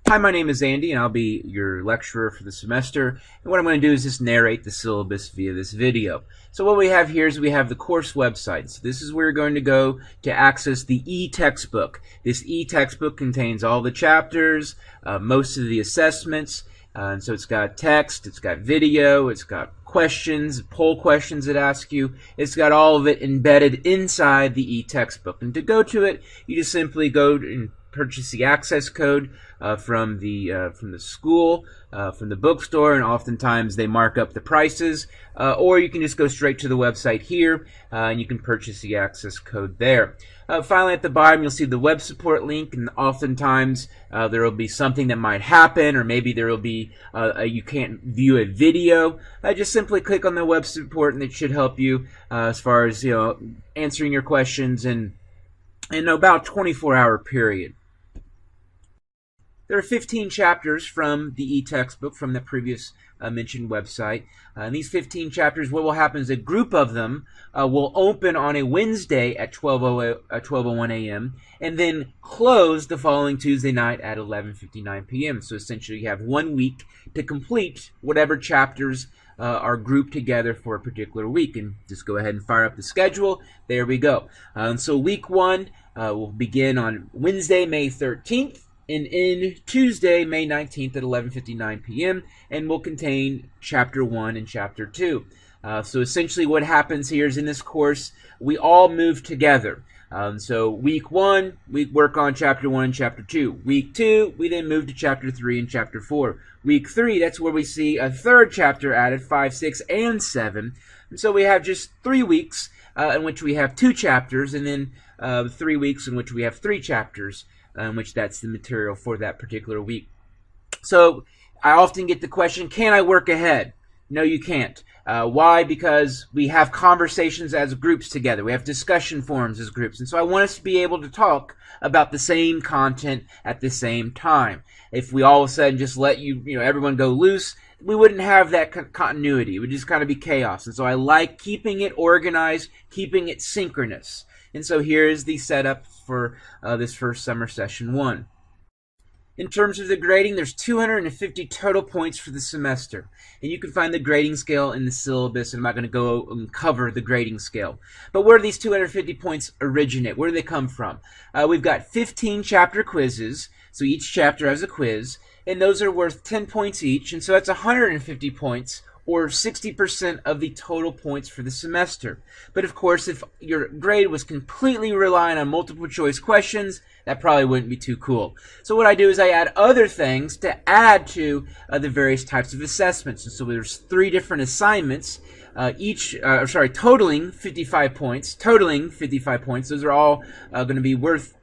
Hi, my name is Andy, and I'll be your lecturer for the semester. And what I'm going to do is just narrate the syllabus via this video. So what we have here is we have the course website. So this is where you're going to go to access the e-textbook. This e-textbook contains all the chapters, most of the assessments, and so it's got text, it's got video, it's got questions, poll questions that ask you. It's got all of it embedded inside the e-textbook. And to go to it, you just simply go and purchase the access code from the school, from the bookstore, and oftentimes they mark up the prices. Or you can just go straight to the website here, and you can purchase the access code there. Finally, at the bottom, you'll see the web support link, and oftentimes there will be something that might happen, or maybe there will be you can't view a video. Just simply click on the web support, and it should help you as far as answering your questions in about 24-hour period. There are 15 chapters from the e-textbook from the previous mentioned website. And these 15 chapters, what will happen is a group of them will open on a Wednesday at 12:01 a.m. and then close the following Tuesday night at 11:59 p.m. So essentially you have 1 week to complete whatever chapters are grouped together for a particular week. And just go ahead and fire up the schedule. There we go. So week 1 will begin on Wednesday, May 13th. And end Tuesday, May 19th at 11:59 p.m. and will contain Chapter 1 and Chapter 2. So essentially what happens here is in this course, we all move together. So week 1, we work on Chapter 1 and Chapter 2. Week 2, we then move to Chapter 3 and Chapter 4. Week 3, that's where we see a third chapter added, 5, 6, and 7. And so we have just 3 weeks in which we have 2 chapters, and then 3 weeks in which we have 3 chapters. Which that's the material for that particular week. So I often get the question, can I work ahead? No, you can't. Why? Because we have conversations as groups together. We have discussion forums as groups. And so I want us to be able to talk about the same content at the same time. If we all of a sudden just let everyone go loose, we wouldn't have that continuity. It would just kind of be chaos. And so I like keeping it organized, keeping it synchronous. And so here is the setup for this first summer session 1. In terms of the grading, there's 250 total points for the semester. And you can find the grading scale in the syllabus, and I'm not going to go and cover the grading scale. But where do these 250 points originate? Where do they come from? We've got 15 chapter quizzes, so each chapter has a quiz, and those are worth 10 points each, and so that's 150 points, or 60% of the total points for the semester. But of course, if your grade was completely relying on multiple choice questions, that probably wouldn't be too cool. So what I do is I add other things to add to the various types of assessments. And so there's 3 different assignments, totaling 55 points. Those are all going to be worth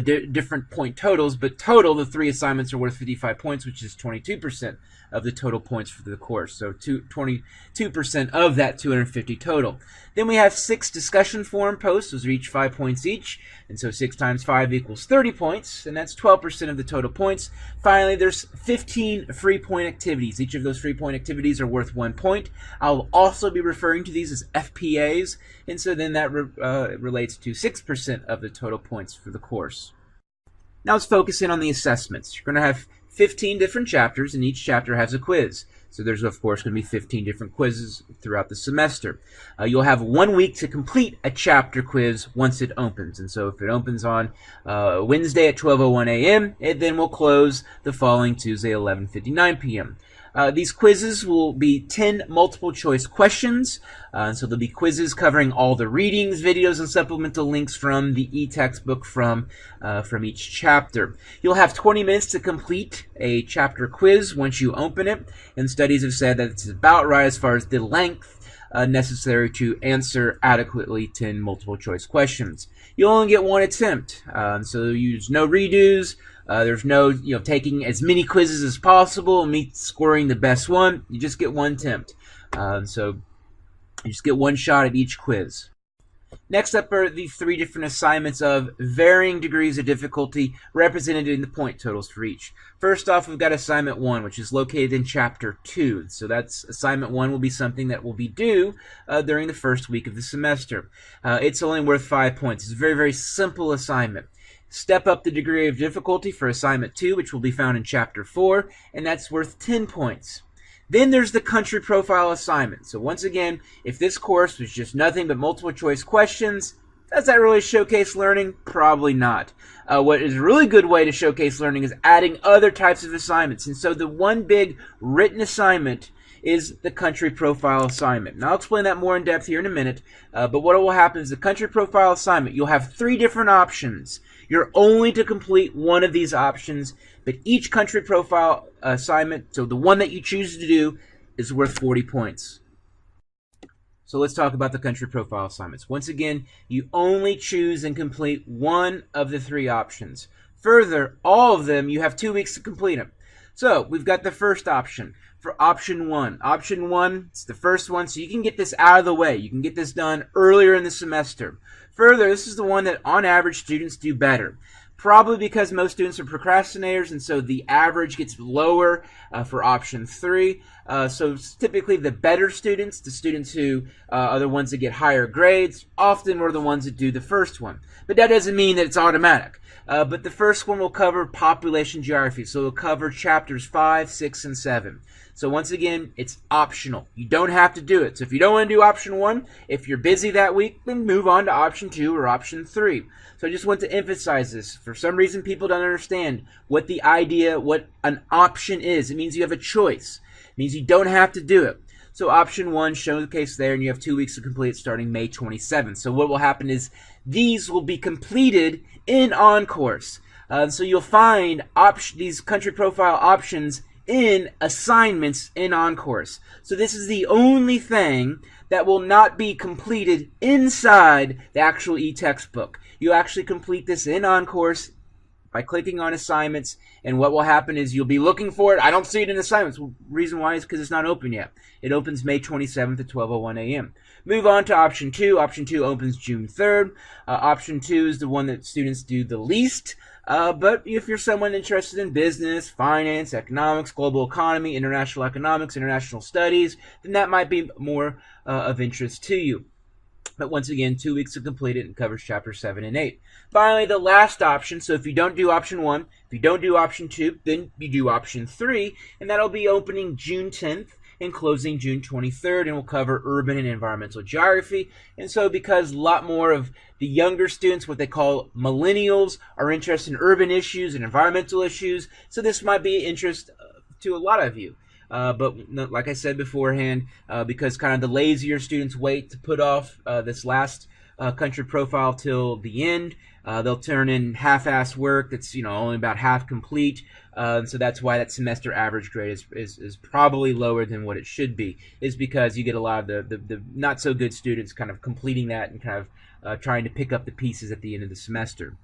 different point totals, but total, the 3 assignments are worth 55 points, which is 22% of the total points for the course. So 22% of that 250 total. Then we have 6 discussion forum posts. Those are each 5 points each. And so 6 times 5 equals 30 points, and that's 12% of the total points. Finally, there's 15 free point activities. Each of those free point activities are worth 1 point. I'll also be referring to these as FPAs, and so then that relates to 6% of the total points for the course. Now let's focus in on the assessments. You're going to have 15 different chapters, and each chapter has a quiz. So there's, of course, going to be 15 different quizzes throughout the semester. You'll have 1 week to complete a chapter quiz once it opens. And so if it opens on Wednesday at 12:01 a.m., it then will close the following Tuesday at 11:59 p.m. These quizzes will be 10 multiple choice questions. So there'll be quizzes covering all the readings, videos, and supplemental links from the e-textbook from each chapter. You'll have 20 minutes to complete a chapter quiz once you open it, and studies have said that it's about right as far as the length necessary to answer adequately 10 multiple choice questions. You'll only get 1 attempt, so there's no redos. There's no taking as many quizzes as possible and me scoring the best one. You just get 1 attempt. So you just get 1 shot at each quiz. Next up are the 3 different assignments of varying degrees of difficulty represented in the point totals for each. First off, we've got assignment 1, which is located in chapter 2. So that's assignment 1 will be something that will be due during the first week of the semester. It's only worth 5 points. It's a very, very simple assignment. step up the degree of difficulty for assignment 2, which will be found in chapter 4, and that's worth 10 points. Then there's the country profile assignment. So once again, if this course was just nothing but multiple choice questions, does that really showcase learning? Probably not. What is a really good way to showcase learning is adding other types of assignments. And so the one big written assignment is the country profile assignment. And I'll explain that more in depth here in a minute. But what will happen is the country profile assignment, you'll have 3 different options. You're only to complete one of these options, but each country profile assignment, so the one that you choose to do, is worth 40 points. So let's talk about the country profile assignments. Once again, you only choose and complete one of the 3 options. Further, all of them, you have 2 weeks to complete them. So we've got the first option for option 1. Option 1, it's the first one, so you can get this out of the way. You can get this done earlier in the semester. Further, this is the one that on average students do better. Probably because most students are procrastinators, and so the average gets lower for option 3. So typically the better students, the students who are the ones that get higher grades, often are the ones that do the first one. But that doesn't mean that it's automatic. But the first one will cover population geography, so it'll cover chapters 5, 6, and 7. So once again, it's optional. You don't have to do it. So if you don't want to do option 1, if you're busy that week, then move on to option 2 or option 3. So I just want to emphasize this. For some reason, people don't understand what the idea, what an option is. It means you have a choice. It means you don't have to do it. So option 1, showcase there, and you have 2 weeks to complete it starting May 27th. So what will happen is these will be completed in on-course. So you'll find these country profile options in assignments in on-course. So this is the only thing that will not be completed inside the actual e-textbook. You actually complete this in on-course by clicking on assignments, and what will happen is you'll be looking for it. I don't see it in assignments. Well, reason why is because it's not open yet. It opens May 27th at 12:01 a.m. Move on to option 2. Option 2 opens June 3rd. Option 2 is the one that students do the least. But if you're someone interested in business, finance, economics, global economy, international economics, international studies, then that might be more of interest to you. But once again, 2 weeks to complete it and covers chapters 7 and 8. Finally, the last option, so if you don't do option 1, if you don't do option 2, then you do option 3, and that'll be opening June 10th and closing June 23rd, and will cover urban and environmental geography. And so because a lot more of the younger students, what they call millennials, are interested in urban issues and environmental issues, so this might be of interest to a lot of you. But like I said beforehand, because kind of the lazier students wait to put off this last country profile till the end, they'll turn in half-ass work that's only about half complete. So that's why that semester average grade is probably lower than what it should be, is because you get a lot of the not so good students kind of completing that and kind of trying to pick up the pieces at the end of the semester.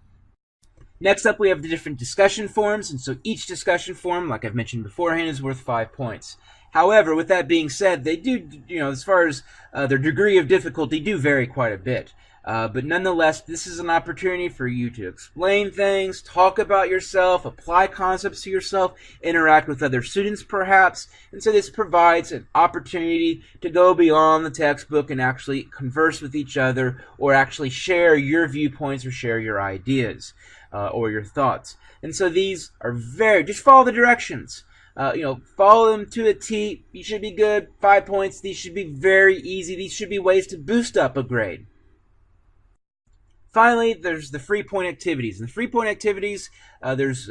Next up, we have the different discussion forums, and so each discussion forum, like I've mentioned beforehand, is worth 5 points. However, with that being said, they do, as far as their degree of difficulty, do vary quite a bit. But nonetheless, this is an opportunity for you to explain things, talk about yourself, apply concepts to yourself, interact with other students perhaps, and so this provides an opportunity to go beyond the textbook and actually converse with each other, or actually share your viewpoints or share your ideas or your thoughts. And so these are just follow the directions. Follow them to a T. You should be good. 5 points. These should be very easy. These should be ways to boost up a grade. Finally, there's the free point activities. And the free point activities, there's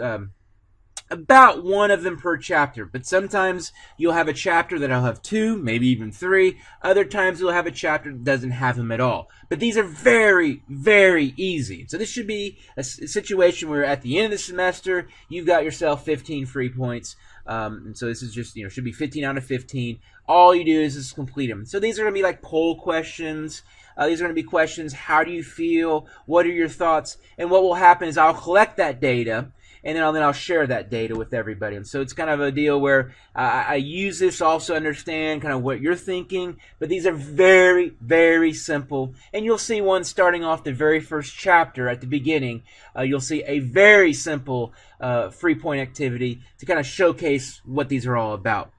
about one of them per chapter. But sometimes you'll have a chapter that'll have 2, maybe even 3. Other times you'll have a chapter that doesn't have them at all. But these are very, very easy. So this should be a situation where at the end of the semester, you've got yourself 15 free points. And so this is just, should be 15 out of 15. All you do is just complete them. So these are going to be like poll questions. These are going to be questions, how do you feel? What are your thoughts? And what will happen is I'll collect that data, and then I'll share that data with everybody. And so it's kind of a deal where I use this to also understand kind of what you're thinking. But these are very, very simple. And you'll see one starting off the very first chapter at the beginning. You'll see a very simple free point activity to kind of showcase what these are all about.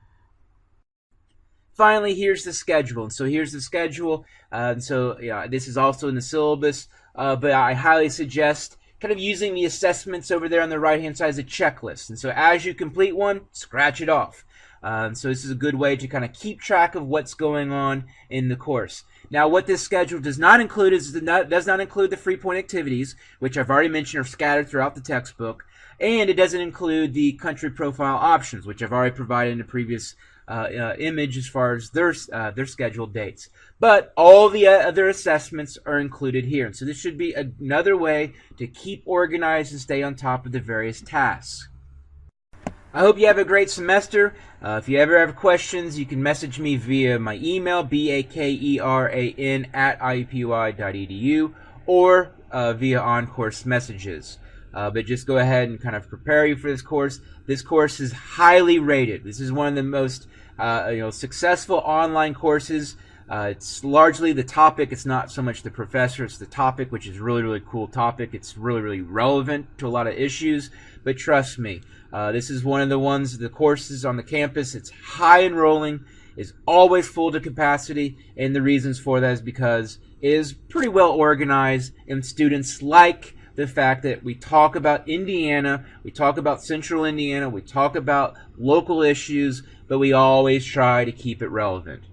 Finally, here's the schedule. And so here's the schedule. This is also in the syllabus, but I highly suggest kind of using the assessments over there on the right hand side as a checklist. And so as you complete one, scratch it off. So this is a good way to kind of keep track of what's going on in the course. Now, what this schedule does not include does not include the free point activities, which I've already mentioned are scattered throughout the textbook, and it doesn't include the country profile options, which I've already provided in the previous image as far as their scheduled dates. But all the other assessments are included here, and so this should be another way to keep organized and stay on top of the various tasks. I hope you have a great semester. If you ever have questions, you can message me via my email, bakeran@iupui.edu, or via on-course messages. But just go ahead and kind of prepare you for this course. This course is highly rated. This is one of the most successful online courses. It's largely the topic. It's not so much the professor. It's the topic, which is really, really cool topic. It's really, really relevant to a lot of issues. But trust me, this is one of the courses on the campus. It's high enrolling, is always full to capacity, and the reasons for that is because it is pretty well organized, and students like the fact that we talk about Indiana, we talk about Central Indiana, we talk about local issues, but we always try to keep it relevant.